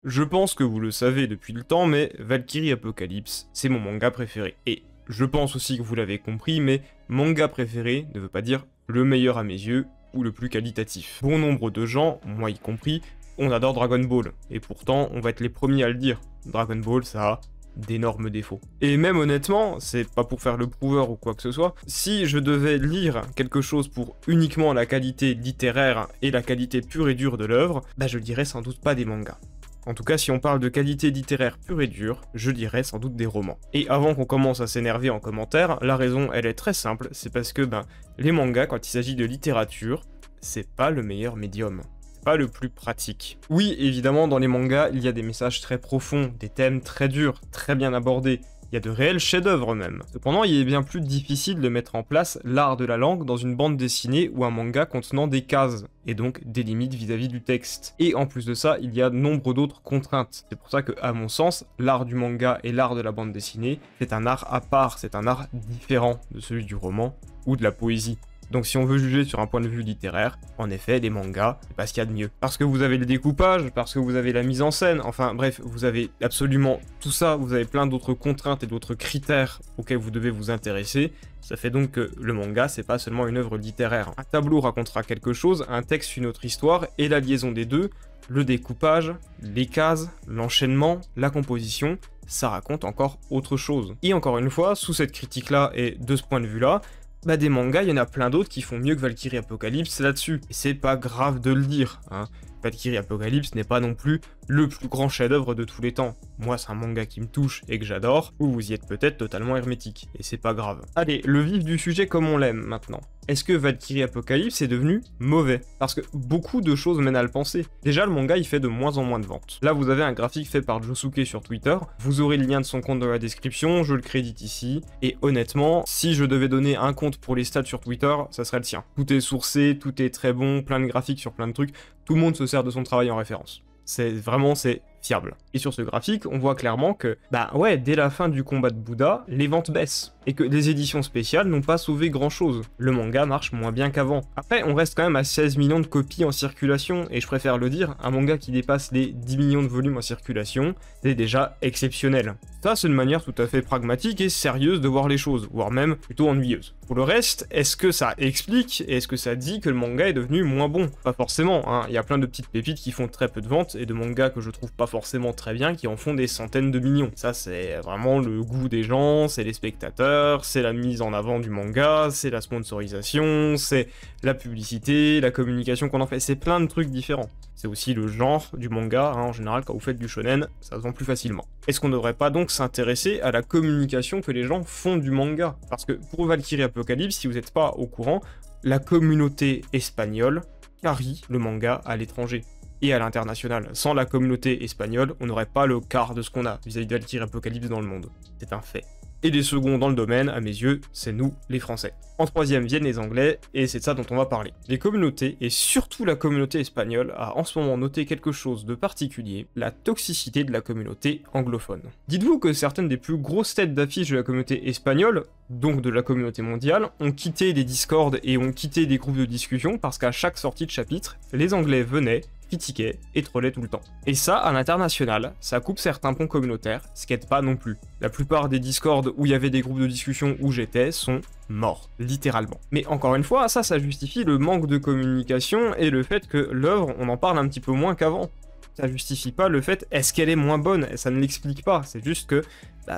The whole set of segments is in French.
Je pense que vous le savez depuis le temps, mais Valkyrie Apocalypse, c'est mon manga préféré. Et je pense aussi que vous l'avez compris, mais manga préféré ne veut pas dire le meilleur à mes yeux, ou le plus qualitatif. Bon nombre de gens, moi y compris, on adore Dragon Ball, et pourtant on va être les premiers à le dire. Dragon Ball, ça a d'énormes défauts. Et même honnêtement, c'est pas pour faire le prouveur ou quoi que ce soit, si je devais lire quelque chose pour uniquement la qualité littéraire et la qualité pure et dure de l'œuvre, bah je dirais sans doute pas des mangas. En tout cas, si on parle de qualité littéraire pure et dure, je dirais sans doute des romans. Et avant qu'on commence à s'énerver en commentaire, la raison, elle est très simple, c'est parce que, les mangas, quand il s'agit de littérature, c'est pas le meilleur médium. Pas le plus pratique. Oui, évidemment, dans les mangas, il y a des messages très profonds, des thèmes très durs, très bien abordés. Il y a de réels chefs-d'œuvre même. Cependant, il est bien plus difficile de mettre en place l'art de la langue dans une bande dessinée ou un manga contenant des cases, et donc des limites vis-à-vis du texte. Et en plus de ça, il y a nombre d'autres contraintes. C'est pour ça que, à mon sens, l'art du manga et l'art de la bande dessinée, c'est un art à part, c'est un art différent de celui du roman ou de la poésie. Donc si on veut juger sur un point de vue littéraire, en effet, les mangas, c'est pas ce qu'il y a de mieux. Parce que vous avez le découpage, parce que vous avez la mise en scène, enfin bref, vous avez absolument tout ça, vous avez plein d'autres contraintes et d'autres critères auxquels vous devez vous intéresser. Ça fait donc que le manga, c'est pas seulement une œuvre littéraire. Un tableau racontera quelque chose, un texte une autre histoire, et la liaison des deux, le découpage, les cases, l'enchaînement, la composition, ça raconte encore autre chose. Et encore une fois, sous cette critique-là et de ce point de vue-là, des mangas, il y en a plein d'autres qui font mieux que Valkyrie Apocalypse là-dessus. Et c'est pas grave de le dire, hein. Valkyrie Apocalypse n'est pas non plus le plus grand chef-d'œuvre de tous les temps. Moi, c'est un manga qui me touche et que j'adore, ou vous y êtes peut-être totalement hermétique, et c'est pas grave. Allez, le vif du sujet comme on l'aime maintenant. Est-ce que Valkyrie Apocalypse est devenu mauvais? Parce que beaucoup de choses mènent à le penser. Déjà, le manga, il fait de moins en moins de ventes. Là, vous avez un graphique fait par Josuke sur Twitter, vous aurez le lien de son compte dans la description, je le crédite ici, et honnêtement, si je devais donner un compte pour les stats sur Twitter, ça serait le sien. Tout est sourcé, tout est très bon, plein de graphiques sur plein de trucs, tout le monde se sert de son travail en référence. C'est fiable. Et sur ce graphique, on voit clairement que, dès la fin du combat de Bouddha, les ventes baissent, et que les éditions spéciales n'ont pas sauvé grand chose. Le manga marche moins bien qu'avant. Après, on reste quand même à 16 millions de copies en circulation, et je préfère le dire, un manga qui dépasse les 10 millions de volumes en circulation, c'est déjà exceptionnel. Ça, c'est une manière tout à fait pragmatique et sérieuse de voir les choses, voire même plutôt ennuyeuse. Pour le reste, est-ce que ça explique, et est-ce que ça dit que le manga est devenu moins bon? Pas forcément, hein. Il y a plein de petites pépites qui font très peu de ventes, et de mangas que je trouve pas forcément très bien, qui en font des centaines de millions. Ça, c'est vraiment le goût des gens, c'est les spectateurs, c'est la mise en avant du manga, c'est la sponsorisation, c'est la publicité, la communication qu'on en fait, c'est plein de trucs différents. C'est aussi le genre du manga, en général, quand vous faites du shonen, ça se vend plus facilement. Est-ce qu'on ne devrait pas donc s'intéresser à la communication que les gens font du manga? Parce que pour Valkyrie Apocalypse, si vous n'êtes pas au courant, la communauté espagnole carry le manga à l'étranger et à l'international. Sans la communauté espagnole, on n'aurait pas le quart de ce qu'on a vis-à-vis de Valkyrie Apocalypse dans le monde. C'est un fait. Et les seconds dans le domaine, à mes yeux, c'est nous, les Français. En troisième viennent les Anglais, et c'est de ça dont on va parler. Les communautés, et surtout la communauté espagnole, a en ce moment noté quelque chose de particulier, la toxicité de la communauté anglophone. Dites-vous que certaines des plus grosses têtes d'affiche de la communauté espagnole, donc de la communauté mondiale, ont quitté des Discord et ont quitté des groupes de discussion parce qu'à chaque sortie de chapitre, les Anglais venaient, critiquaient et trollaient tout le temps. Et ça, à l'international, ça coupe certains ponts communautaires, ce qui aide pas non plus. La plupart des Discords où il y avait des groupes de discussion où j'étais sont morts, littéralement. Mais encore une fois, ça justifie le manque de communication et le fait que l'œuvre, on en parle un petit peu moins qu'avant. Ça justifie pas le fait, est-ce qu'elle est moins bonne? Ça ne l'explique pas, c'est juste que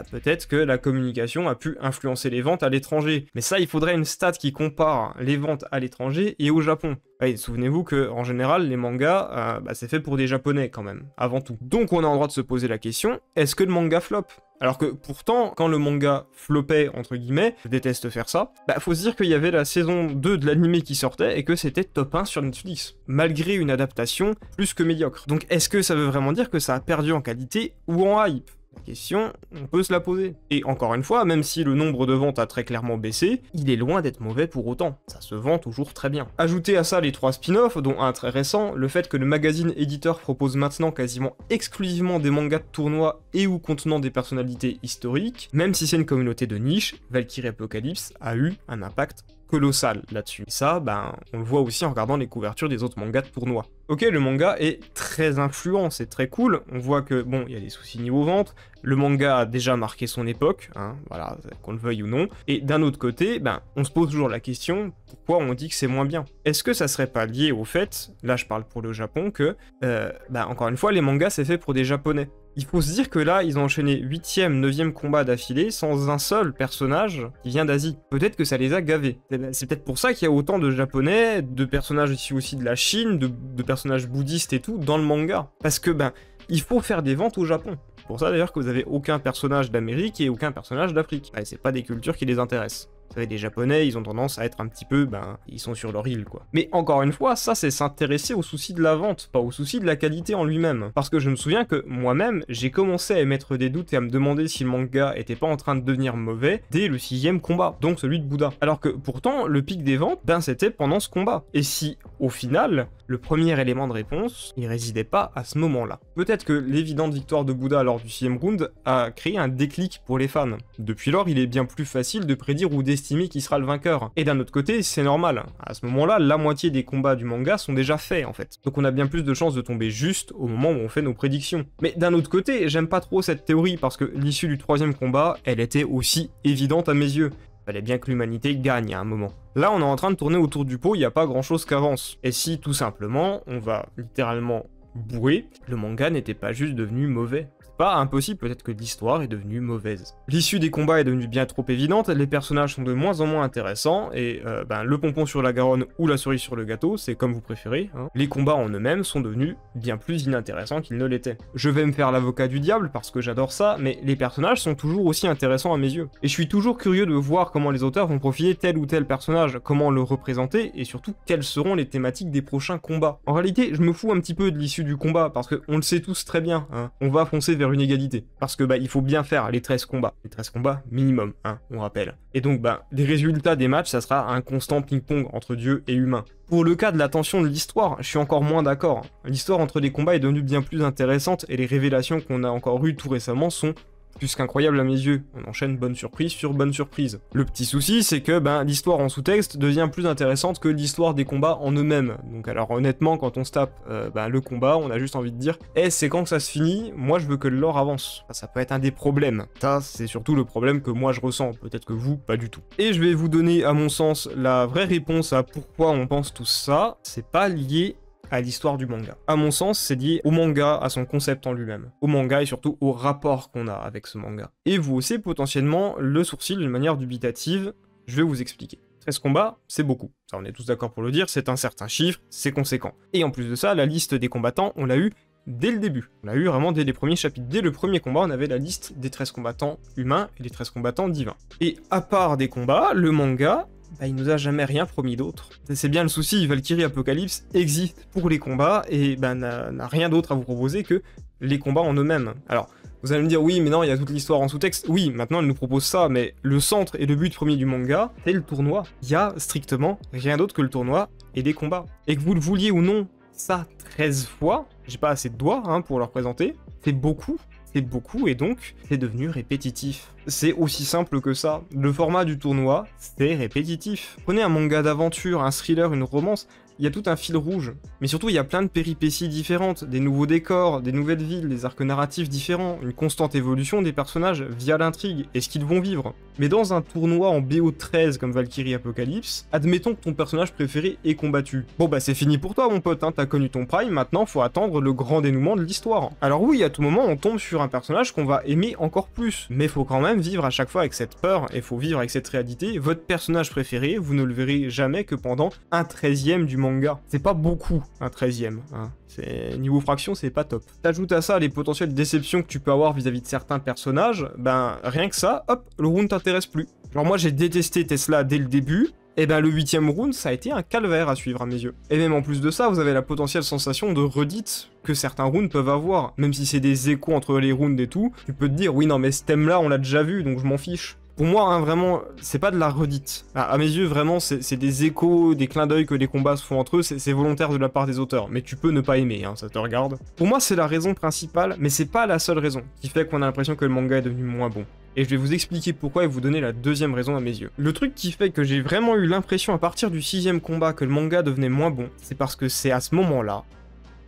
peut-être que la communication a pu influencer les ventes à l'étranger. Mais ça, il faudrait une stat qui compare les ventes à l'étranger et au Japon. Ouais, souvenez-vous que en général, les mangas, c'est fait pour des Japonais quand même, avant tout. Donc on a le droit de se poser la question, est-ce que le manga flop? Alors que pourtant, quand le manga flopait, entre guillemets, je déteste faire ça, faut se dire qu'il y avait la saison 2 de l'anime qui sortait et que c'était top 1 sur Netflix, malgré une adaptation plus que médiocre. Donc est-ce que ça veut vraiment dire que ça a perdu en qualité ou en hype? La question, on peut se la poser. Et encore une fois, même si le nombre de ventes a très clairement baissé, il est loin d'être mauvais pour autant. Ça se vend toujours très bien. Ajoutez à ça les 3 spin-offs, dont un très récent, le fait que le magazine éditeur propose maintenant quasiment exclusivement des mangas de tournoi et ou contenant des personnalités historiques, même si c'est une communauté de niche, Valkyrie Apocalypse a eu un impact colossal là-dessus. Et ça, on le voit aussi en regardant les couvertures des autres mangas de tournoi. Ok, le manga est très influent, c'est très cool, on voit que, bon, il y a des soucis niveau vente, le manga a déjà marqué son époque, hein, voilà, qu'on le veuille ou non, et d'un autre côté, ben, on se pose toujours la question, pourquoi on dit que c'est moins bien? Est-ce que ça serait pas lié au fait, là je parle pour le Japon, que, ben, encore une fois, les mangas c'est fait pour des Japonais. Il faut se dire que là, ils ont enchaîné 8e, 9e combat d'affilée sans un seul personnage qui vient d'Asie. Peut-être que ça les a gavés. C'est peut-être pour ça qu'il y a autant de Japonais, de personnages ici aussi de la Chine, de personnages bouddhistes et tout dans le manga. Parce que, ben, il faut faire des ventes au Japon. C'est pour ça d'ailleurs que vous avez aucun personnage d'Amérique et aucun personnage d'Afrique. Ouais, c'est pas des cultures qui les intéressent. Vous savez, les Japonais, ils ont tendance à être un petit peu, ben, ils sont sur leur île, quoi. Mais encore une fois, ça, c'est s'intéresser au souci de la vente, pas au souci de la qualité en lui-même. Parce que je me souviens que, moi-même, j'ai commencé à émettre des doutes et à me demander si le manga était pas en train de devenir mauvais dès le 6e combat, donc celui de Bouddha. Alors que, pourtant, le pic des ventes, ben, c'était pendant ce combat. Et si, au final, le premier élément de réponse, il résidait pas à ce moment-là. Peut-être que l'évidente victoire de Bouddha lors du 6e round a créé un déclic pour les fans. Depuis lors, il est bien plus facile de prédire ou d'estimer qui sera le vainqueur. Et d'un autre côté, c'est normal. À ce moment-là, la moitié des combats du manga sont déjà faits, en fait. Donc on a bien plus de chances de tomber juste au moment où on fait nos prédictions. Mais d'un autre côté, j'aime pas trop cette théorie parce que l'issue du 3e combat, elle était aussi évidente à mes yeux. Fallait bien que l'humanité gagne à un moment. Là, on est en train de tourner autour du pot, il n'y a pas grand-chose qu'avance. Et si, tout simplement, on va littéralement bourrer, le manga n'était pas juste devenu mauvais. Pas impossible, peut-être que l'histoire est devenue mauvaise. L'issue des combats est devenue bien trop évidente, les personnages sont de moins en moins intéressants, et ben, le pompon sur la Garonne ou la cerise sur le gâteau, c'est comme vous préférez, hein. Les combats en eux-mêmes sont devenus bien plus inintéressants qu'ils ne l'étaient. Je vais me faire l'avocat du diable parce que j'adore ça, mais les personnages sont toujours aussi intéressants à mes yeux. Et je suis toujours curieux de voir comment les auteurs vont profiler tel ou tel personnage, comment le représenter, et surtout quelles seront les thématiques des prochains combats. En réalité, je me fous un petit peu de l'issue du combat, parce qu'on le sait tous très bien, hein. On va foncer vers une égalité. Parce que bah il faut bien faire les 13 combats. Les 13 combats minimum, hein, on rappelle. Et donc bah les résultats des matchs, ça sera un constant ping-pong entre dieux et humains. Pour le cas de la tension de l'histoire, je suis encore moins d'accord. L'histoire entre les combats est devenue bien plus intéressante et les révélations qu'on a encore eues tout récemment sont plus qu'incroyable à mes yeux. On enchaîne bonne surprise sur bonne surprise. Le petit souci, c'est que ben, l'histoire en sous-texte devient plus intéressante que l'histoire des combats en eux-mêmes. Donc alors honnêtement, quand on se tape le combat, on a juste envie de dire « Eh, c'est quand que ça se finit? Moi je veux que le lore avance. » Ça peut être un des problèmes. Ça, c'est surtout le problème que moi je ressens. Peut-être que vous, pas du tout. Et je vais vous donner, à mon sens, la vraie réponse à pourquoi on pense tout ça. C'est pas lié à l'histoire du manga. À mon sens, c'est lié au manga, à son concept en lui-même. Au manga et surtout au rapport qu'on a avec ce manga. Et vous haussez potentiellement le sourcil d'une manière dubitative, je vais vous expliquer. 13 combats, c'est beaucoup. Ça, on est tous d'accord pour le dire, c'est un certain chiffre, c'est conséquent. Et en plus de ça, la liste des combattants, on l'a eu dès le début. On l'a eu vraiment dès les premiers chapitres. Dès le premier combat, on avait la liste des 13 combattants humains et des 13 combattants divins. Et à part des combats, le manga, bah, il nous a jamais rien promis d'autre. C'est bien le souci, Valkyrie Apocalypse existe pour les combats et bah, n'a rien d'autre à vous proposer que les combats en eux-mêmes. Alors, vous allez me dire, oui, mais non, il y a toute l'histoire en sous-texte. Oui, maintenant, elle nous propose ça, mais le centre et le but premier du manga, c'est le tournoi. Il y a strictement rien d'autre que le tournoi et des combats. Et que vous le vouliez ou non, ça 13 fois, j'ai pas assez de doigts hein, pour le représenter, c'est beaucoup et donc c'est devenu répétitif. C'est aussi simple que ça. Le format du tournoi, c'est répétitif. Prenez un manga d'aventure, un thriller, une romance, il y a tout un fil rouge. Mais surtout, il y a plein de péripéties différentes, des nouveaux décors, des nouvelles villes, des arcs narratifs différents, une constante évolution des personnages via l'intrigue et ce qu'ils vont vivre. Mais dans un tournoi en BO13 comme Valkyrie Apocalypse, admettons que ton personnage préféré est combattu. Bon bah c'est fini pour toi mon pote, hein, t'as connu ton prime, maintenant faut attendre le grand dénouement de l'histoire. Alors oui, à tout moment on tombe sur un personnage qu'on va aimer encore plus, mais faut quand même vivre à chaque fois avec cette peur, et faut vivre avec cette réalité. Votre personnage préféré, vous ne le verrez jamais que pendant un 13e du manga. C'est pas beaucoup, un 13e, hein. Niveau fraction, c'est pas top. T'ajoutes à ça les potentielles déceptions que tu peux avoir vis-à-vis de certains personnages, ben rien que ça, hop, le round t'intéresse plus. Genre moi j'ai détesté Tesla dès le début, et ben le 8e round ça a été un calvaire à suivre à mes yeux. Et même en plus de ça, vous avez la potentielle sensation de redite que certains rounds peuvent avoir, même si c'est des échos entre les rounds et tout, tu peux te dire oui non mais ce thème là on l'a déjà vu donc je m'en fiche. Pour moi, hein, vraiment, c'est pas de la redite. À mes yeux, vraiment, c'est des échos, des clins d'œil que les combats se font entre eux, c'est volontaire de la part des auteurs, mais tu peux ne pas aimer, hein, ça te regarde. Pour moi, c'est la raison principale, mais c'est pas la seule raison qui fait qu'on a l'impression que le manga est devenu moins bon. Et je vais vous expliquer pourquoi et vous donner la deuxième raison à mes yeux. Le truc qui fait que j'ai vraiment eu l'impression à partir du 6e combat que le manga devenait moins bon, c'est parce que c'est à ce moment-là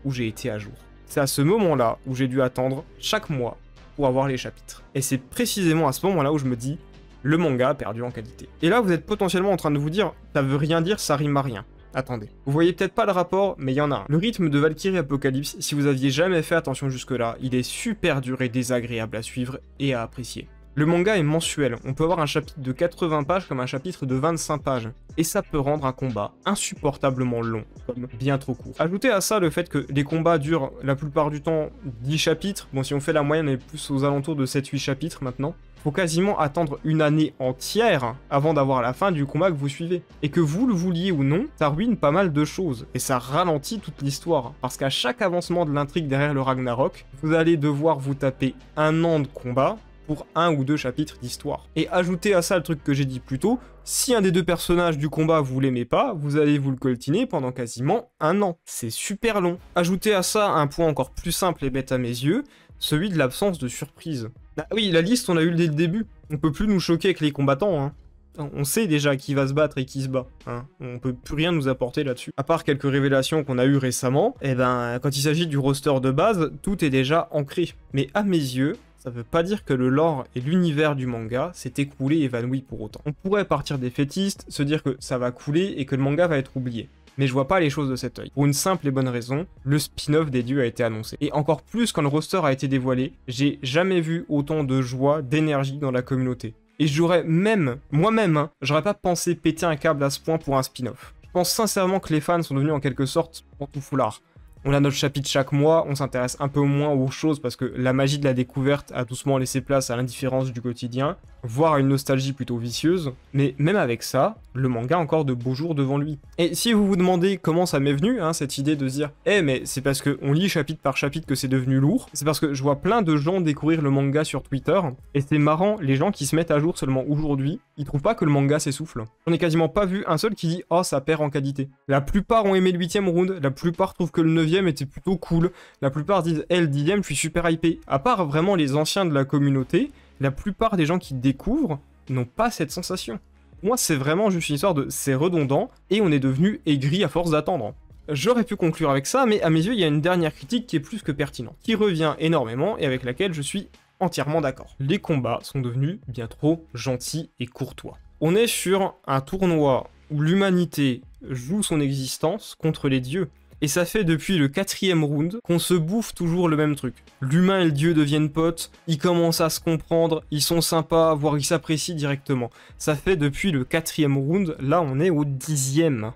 où j'ai été à jour. C'est à ce moment-là où j'ai dû attendre chaque mois pour avoir les chapitres. Et c'est précisément à ce moment-là où je me dis, le manga a perdu en qualité. Et là, vous êtes potentiellement en train de vous dire, ça veut rien dire, ça rime à rien. Attendez. Vous voyez peut-être pas le rapport, mais il y en a un. Le rythme de Valkyrie Apocalypse, si vous aviez jamais fait attention jusque-là, il est super dur et désagréable à suivre et à apprécier. Le manga est mensuel, on peut avoir un chapitre de 80 pages comme un chapitre de 25 pages, et ça peut rendre un combat insupportablement long, comme bien trop court. Ajoutez à ça le fait que les combats durent la plupart du temps 10 chapitres, bon si on fait la moyenne on est plus aux alentours de 7-8 chapitres maintenant, faut quasiment attendre une année entière avant d'avoir la fin du combat que vous suivez. Et que vous le vouliez ou non, ça ruine pas mal de choses, et ça ralentit toute l'histoire, parce qu'à chaque avancement de l'intrigue derrière le Ragnarok, vous allez devoir vous taper un an de combat, pour 1 ou 2 chapitres d'histoire. Et ajoutez à ça le truc que j'ai dit plus tôt, si un des deux personnages du combat vous l'aimez pas, vous allez vous le coltiner pendant quasiment 1 an. C'est super long. Ajoutez à ça un point encore plus simple et bête à mes yeux, celui de l'absence de surprise. Ah oui, la liste on l'a eu dès le début, on peut plus nous choquer avec les combattants, hein. On sait déjà qui va se battre et qui se bat, hein. On peut plus rien nous apporter là-dessus. À part quelques révélations qu'on a eues récemment, et ben quand il s'agit du roster de base, tout est déjà ancré. Mais à mes yeux, ça veut pas dire que le lore et l'univers du manga s'est écoulé et évanoui pour autant. On pourrait partir des fétistes, se dire que ça va couler et que le manga va être oublié. Mais je vois pas les choses de cet œil. Pour une simple et bonne raison, le spin-off des dieux a été annoncé. Et encore plus quand le roster a été dévoilé, j'ai jamais vu autant de joie, d'énergie dans la communauté. Et j'aurais même, moi-même, hein, j'aurais pas pensé péter un câble à ce point pour un spin-off. Je pense sincèrement que les fans sont devenus en quelque sorte pantoufoulards. On a notre chapitre chaque mois, on s'intéresse un peu moins aux choses parce que la magie de la découverte a doucement laissé place à l'indifférence du quotidien, voire à une nostalgie plutôt vicieuse, mais même avec ça, le manga a encore de beaux jours devant lui. Et si vous vous demandez comment ça m'est venu, hein, cette idée de se dire « Eh mais c'est parce qu'on lit chapitre par chapitre que c'est devenu lourd », c'est parce que je vois plein de gens découvrir le manga sur Twitter, et c'est marrant, les gens qui se mettent à jour seulement aujourd'hui, ils trouvent pas que le manga s'essouffle. On n'est quasiment pas vu un seul qui dit « Oh, ça perd en qualité ». La plupart ont aimé le 8ème round, la plupart trouvent que le 9ème était plutôt cool, la plupart disent « Eh, le 10ème, je suis super hypé ». À part vraiment les anciens de la communauté, la plupart des gens qui découvrent n'ont pas cette sensation. Moi, c'est vraiment juste une histoire de c'est redondant et on est devenu aigri à force d'attendre. J'aurais pu conclure avec ça, mais à mes yeux, il y a une dernière critique qui est plus que pertinente, qui revient énormément et avec laquelle je suis entièrement d'accord. Les combats sont devenus bien trop gentils et courtois. On est sur un tournoi où l'humanité joue son existence contre les dieux. Et ça fait depuis le 4ème round qu'on se bouffe toujours le même truc. L'humain et le dieu deviennent potes, ils commencent à se comprendre, ils sont sympas, voire ils s'apprécient directement. Ça fait depuis le 4ème round, là on est au 10ème.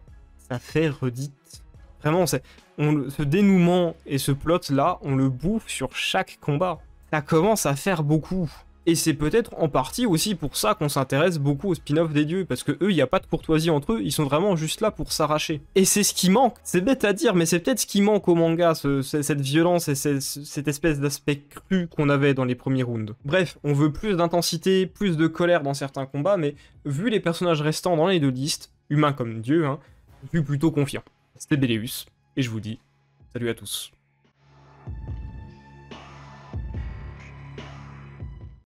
Ça fait redite. Vraiment, ce dénouement et ce plot là, on le bouffe sur chaque combat. Ça commence à faire beaucoup. Et c'est peut-être en partie aussi pour ça qu'on s'intéresse beaucoup au spin-off des dieux, parce que eux, il n'y a pas de courtoisie entre eux, ils sont vraiment juste là pour s'arracher. Et c'est ce qui manque, c'est bête à dire, mais c'est peut-être ce qui manque au manga, cette violence et cette espèce d'aspect cru qu'on avait dans les premiers rounds. Bref, on veut plus d'intensité, plus de colère dans certains combats, mais vu les personnages restants dans les deux listes, humains comme dieux, hein, je suis plutôt confiant. C'était Béléus, et je vous dis salut à tous.